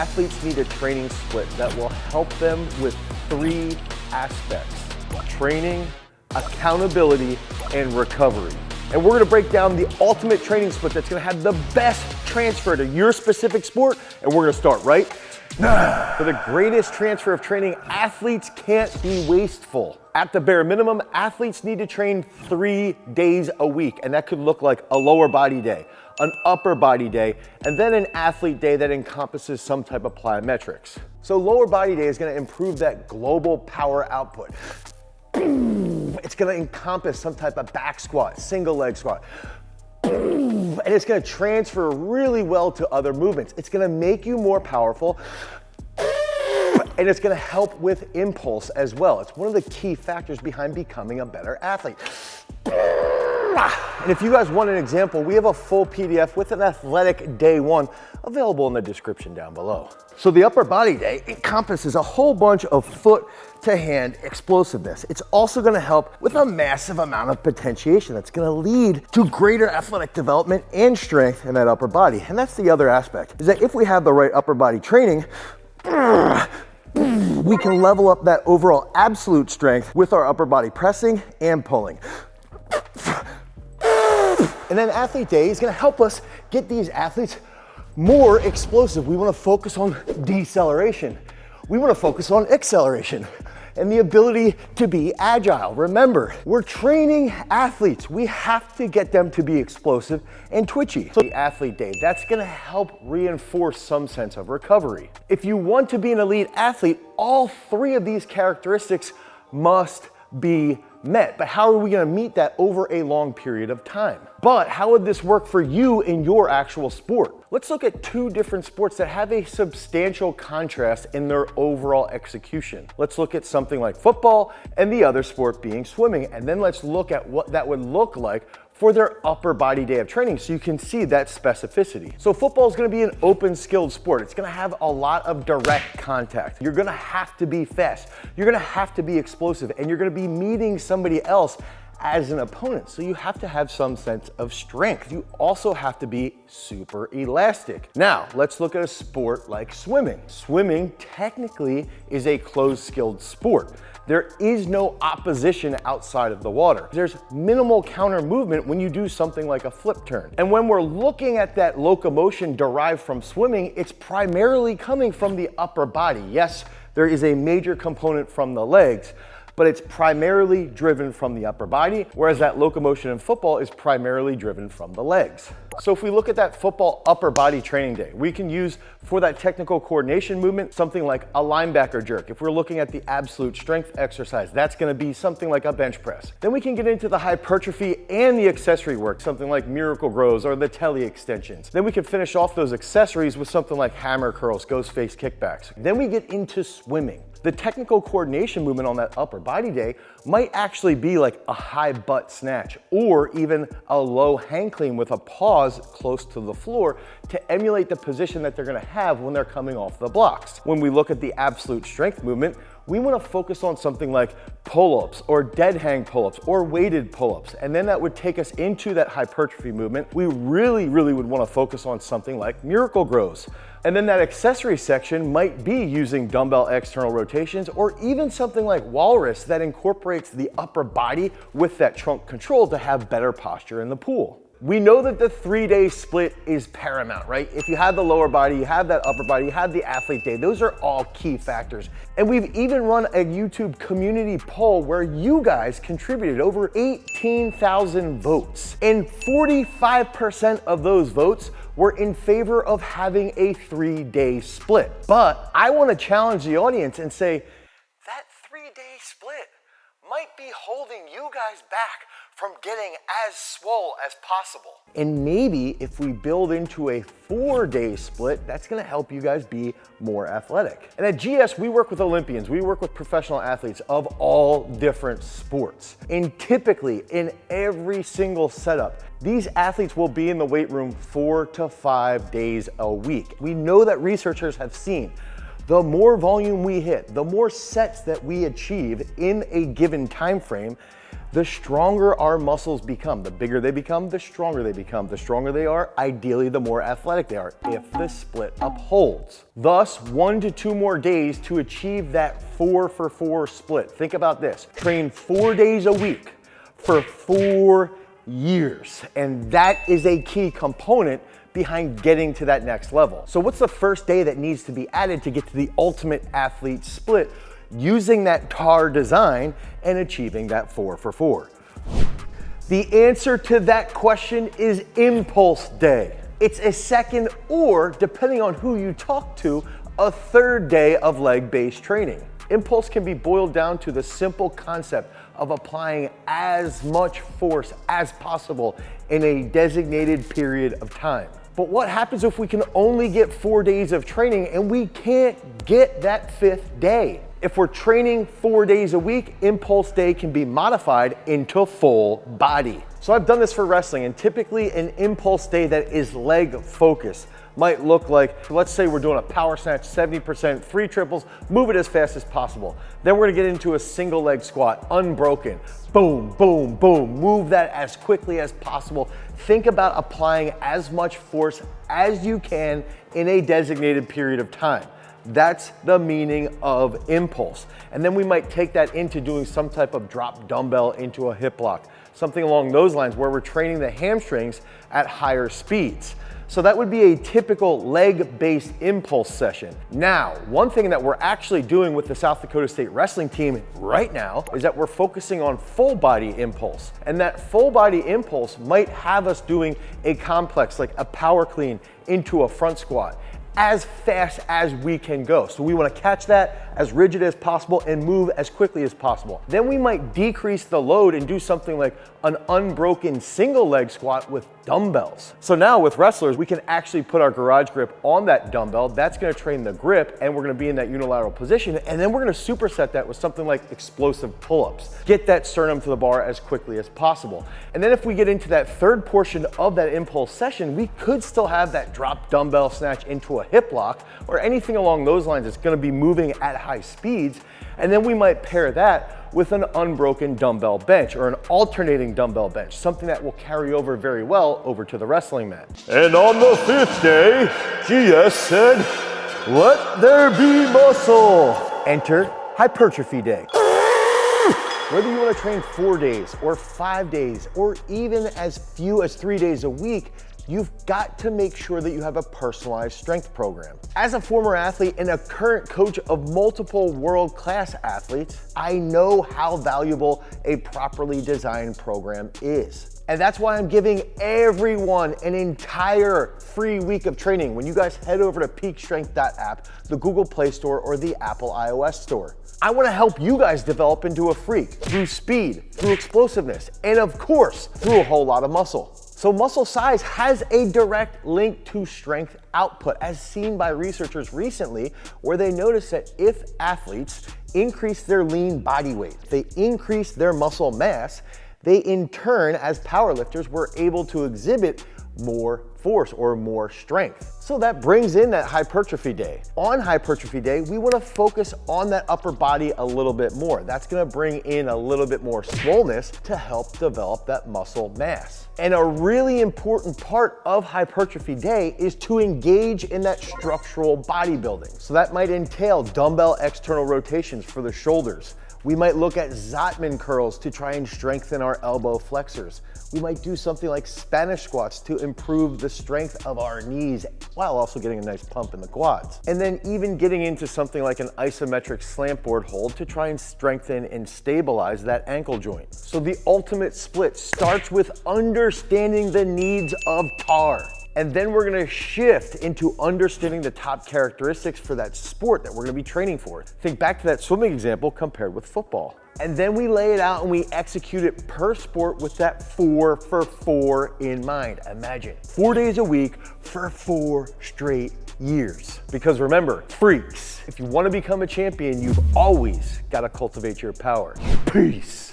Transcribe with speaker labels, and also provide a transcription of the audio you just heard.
Speaker 1: athletes need a training split that will help them with 3 aspects: training, accountability, and recovery. And we're gonna break down the ultimate training split that's gonna have the best transfer to your specific sport, and we're gonna start right now. For the greatest transfer of training, athletes can't be wasteful. At the bare minimum, athletes need to train 3 days a week, and that could look like a lower body day, an upper body day, and then an athlete day that encompasses some type of plyometrics. So lower body day is gonna improve that global power output. It's gonna encompass some type of back squat, single leg squat. And it's gonna transfer really well to other movements. It's gonna make you more powerful, and it's gonna help with impulse as well. It's one of the key factors behind becoming a better athlete. And if you guys want an example, we have a full PDF with an athletic day 1 available in the description down below. So the upper body day encompasses a whole bunch of foot to hand explosiveness. It's also gonna help with a massive amount of potentiation that's gonna lead to greater athletic development and strength in that upper body. And that's the other aspect, is that if we have the right upper body training, we can level up that overall absolute strength with our upper body pressing and pulling. And then athlete day is gonna help us get these athletes more explosive. We wanna focus on deceleration. We wanna focus on acceleration and the ability to be agile. Remember, we're training athletes. We have to get them to be explosive and twitchy. So the athlete day, that's gonna help reinforce some sense of recovery. If you want to be an elite athlete, all 3 of these characteristics must be met. But how are we gonna meet that over a long period of time? But how would this work for you in your actual sport? Let's look at 2 different sports that have a substantial contrast in their overall execution. Let's look at something like football and the other sport being swimming. And then let's look at what that would look like for their upper body day of training so you can see that specificity. So football is gonna be an open skilled sport. It's gonna have a lot of direct contact. You're gonna have to be fast. You're gonna have to be explosive, and you're gonna be meeting somebody else as an opponent. So you have to have some sense of strength. You also have to be super elastic. Now, let's look at a sport like swimming. Swimming technically is a closed skilled sport. There is no opposition outside of the water. There's minimal counter movement when you do something like a flip turn. And when we're looking at that locomotion derived from swimming, it's primarily coming from the upper body. Yes, there is a major component from the legs, but it's primarily driven from the upper body, whereas that locomotion in football is primarily driven from the legs. So if we look at that football upper body training day, we can use for that technical coordination movement something like a linebacker jerk. If we're looking at the absolute strength exercise, that's gonna be something like a bench press. Then we can get into the hypertrophy and the accessory work, something like miracle grows or the tele extensions. Then we can finish off those accessories with something like hammer curls, ghost face kickbacks. Then we get into swimming. The technical coordination movement on that upper body day might actually be like a high butt snatch or even a low hang clean with a pause close to the floor to emulate the position that they're gonna have when they're coming off the blocks. When we look at the absolute strength movement, we wanna focus on something like pull-ups or dead hang pull-ups or weighted pull-ups. And then that would take us into that hypertrophy movement. We really would wanna focus on something like miracle grows. And then that accessory section might be using dumbbell external rotations or even something like walrus that incorporates the upper body with that trunk control to have better posture in the pool. We know that the 3-day split is paramount, right? If you have the lower body, you have that upper body, you have the athlete day, those are all key factors. And we've even run a YouTube community poll where you guys contributed over 18,000 votes. And 45% of those votes were in favor of having a 3-day split. But I wanna challenge the audience and say, that 3-day split might be holding you guys back from getting as swole as possible. And maybe if we build into a 4-day split, that's gonna help you guys be more athletic. And at GS, we work with Olympians, we work with professional athletes of all different sports. And typically, in every single setup, these athletes will be in the weight room 4 to 5 days a week. We know that researchers have seen the more volume we hit, the more sets that we achieve in a given time frame, the stronger our muscles become. The bigger they become, the stronger they become. The stronger they are, ideally, the more athletic they are, if the split upholds. Thus, 1 to 2 more days to achieve that 4-for-4 split. Think about this. Train 4 days a week for 4 years. And that is a key component behind getting to that next level. So what's the first day that needs to be added to get to the ultimate athlete split using that TAR design and achieving that 4-for-4? The answer to that question is impulse day. It's a second or, depending on who you talk to, a third day of leg-based training. Impulse can be boiled down to the simple concept of applying as much force as possible in a designated period of time. But what happens if we can only get 4 days of training and we can't get that 5th day? If we're training 4 days a week, impulse day can be modified into full body. So I've done this for wrestling, and typically an impulse day that is leg focused might look like, let's say we're doing a power snatch, 70%, 3 triples, move it as fast as possible. Then we're gonna get into a single leg squat, unbroken. Boom, boom, boom. Move that as quickly as possible. Think about applying as much force as you can in a designated period of time. That's the meaning of impulse. And then we might take that into doing some type of drop dumbbell into a hip lock, something along those lines where we're training the hamstrings at higher speeds. So that would be a typical leg-based impulse session. Now, one thing that we're actually doing with the South Dakota State wrestling team right now is that we're focusing on full body impulse. And that full body impulse might have us doing a complex, like a power clean into a front squat, as fast as we can go. So we want to catch that as rigid as possible and move as quickly as possible. Then we might decrease the load and do something like an unbroken single leg squat with dumbbells. So now with wrestlers, we can actually put our garage grip on that dumbbell. That's going to train the grip, and we're going to be in that unilateral position. And then we're going to superset that with something like explosive pull-ups. Get that sternum to the bar as quickly as possible. And then if we get into that third portion of that impulse session, we could still have that drop dumbbell snatch into a hip lock or anything along those lines that's going to be moving at high speeds. And then we might pair that with an unbroken dumbbell bench or an alternating dumbbell bench, something that will carry over very well over to the wrestling mat. And on the 5th day, GS said, let there be muscle. Enter hypertrophy day. Whether you want to train 4 days or 5 days or even as few as 3 days a week, you've got to make sure that you have a personalized strength program. As a former athlete and a current coach of multiple world-class athletes, I know how valuable a properly designed program is. And that's why I'm giving everyone an entire free week of training when you guys head over to peakstrength.app, the Google Play Store, or the Apple iOS Store. I want to help you guys develop into a freak through speed, through explosiveness, and of course, through a whole lot of muscle. So muscle size has a direct link to strength output, as seen by researchers recently, where they noticed that if athletes increase their lean body weight, they increase their muscle mass, they in turn, as powerlifters, were able to exhibit more force or more strength. So that brings in that hypertrophy day. On hypertrophy day, we want to focus on that upper body a little bit more. That's going to bring in a little bit more swollenness to help develop that muscle mass. And a really important part of hypertrophy day is to engage in that structural bodybuilding. So that might entail dumbbell external rotations for the shoulders. We might look at Zotman curls to try and strengthen our elbow flexors. We might do something like Spanish squats to improve the strength of our knees while also getting a nice pump in the quads. And then even getting into something like an isometric slant board hold to try and strengthen and stabilize that ankle joint. So the ultimate split starts with understanding the needs of TAR. And then we're gonna shift into understanding the top characteristics for that sport that we're gonna be training for. Think back to that swimming example compared with football. And then we lay it out and we execute it per sport with that 4-for-4 in mind. Imagine 4 days a week for 4 straight years. Because remember, freaks, if you wanna become a champion, you've always gotta cultivate your power. Peace.